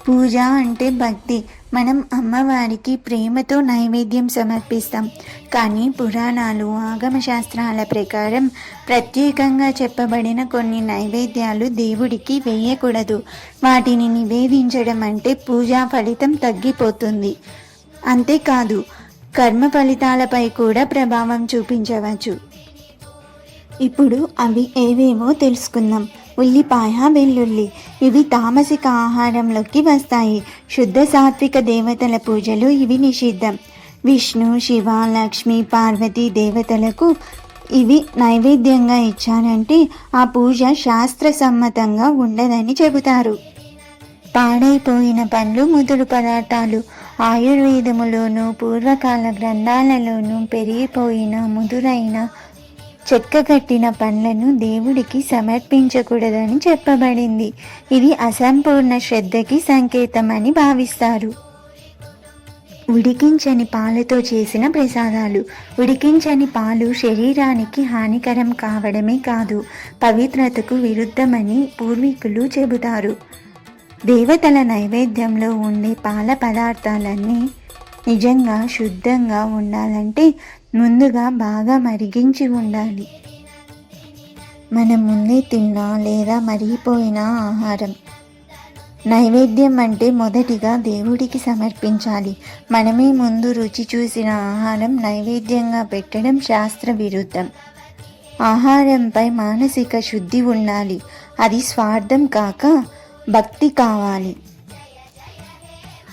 పూజ అంటే భక్తి. మనం అమ్మవారికి ప్రేమతో నైవేద్యం సమర్పిస్తాం. కానీ పురాణాలు, ఆగమ శాస్త్రాల ప్రకారం ప్రత్యేకంగా చెప్పబడిన కొన్ని నైవేద్యాలు దేవుడికి వేయకూడదు. వాటిని నివేదించడం అంటే పూజా ఫలితం తగ్గిపోతుంది. అంతేకాదు, కర్మ ఫలితాలపై కూడా ప్రభావం చూపించవచ్చు. ఇప్పుడు అవి ఏవేమో తెలుసుకుందాం. ఉల్లిపాయ, వెల్లుల్లి ఇవి తామసిక ఆహారంలోకి వస్తాయి. శుద్ధ సాత్విక దేవతల పూజలు ఇవి నిషిద్ధం. విష్ణు, శివ, లక్ష్మి, పార్వతీ దేవతలకు ఇవి నైవేద్యంగా ఇచ్చారంటే ఆ పూజ శాస్త్రసమ్మతంగా ఉండదని చెబుతారు. పాడైపోయిన పండ్లు, ముదురు పదార్థాలు ఆయుర్వేదములోనూ పూర్వకాల గ్రంథాలలోనూ పెరిగిపోయిన, ముదురైన, చెక్కగట్టిన పండ్లను దేవుడికి సమర్పించకూడదని చెప్పబడింది. ఇది అసంపూర్ణ శ్రద్ధకి సంకేతమని భావిస్తారు. ఉడికించని పాలతో చేసిన ప్రసాదాలు. ఉడికించని పాలు శరీరానికి హానికరం కావడమే కాదు, పవిత్రతకు విరుద్ధమని పూర్వీకులు చెబుతారు. దేవతల నైవేద్యంలో ఉండే పాల పదార్థాలన్నీ నిజంగా శుద్ధంగా ఉండాలంటే ముందుగా బాగా మరిగించి ఉండాలి. మనం ముందే తిన్నా లేదా మరిగిపోయిన ఆహారం నైవేద్యం అంటే మొదటిగా దేవుడికి సమర్పించాలి. మనమే ముందు రుచి చూసిన ఆహారం నైవేద్యంగా పెట్టడం శాస్త్ర విరుద్ధం. ఆహారంపై మానసిక శుద్ధి ఉండాలి. అది స్వార్థం కాక భక్తి కావాలి.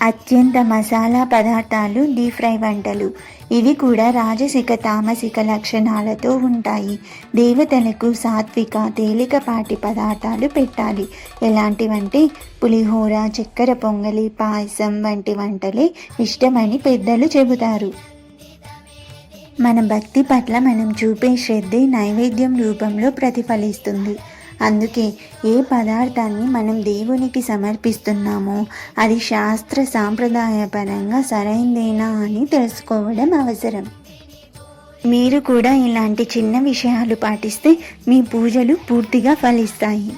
అత్యంత మసాలా పదార్థాలు, డీప్ ఫ్రై వంటలు ఇవి కూడా రాజసిక తామసిక లక్షణాలతో ఉంటాయి. దేవతలకు సాత్విక తేలికపాటి పదార్థాలు పెట్టాలి. ఎలాంటివంటే పులిహోర, చక్కెర పొంగలి, పాయసం వంటి వంటలే ఇష్టమని పెద్దలు చెబుతారు. మన భక్తి పట్ల మనం చూపే శ్రద్ధే నైవేద్యం రూపంలో ప్రతిఫలిస్తుంది. అందుకే ఏ పదార్థాన్ని మనం దేవునికి సమర్పిస్తున్నామో అది శాస్త్ర సాంప్రదాయపరంగా సరైందేనా అని తెలుసుకోవడం అవసరం. మీరు కూడా ఇలాంటి చిన్న విషయాలు పాటిస్తే మీ పూజలు పూర్తిగా ఫలిస్తాయి.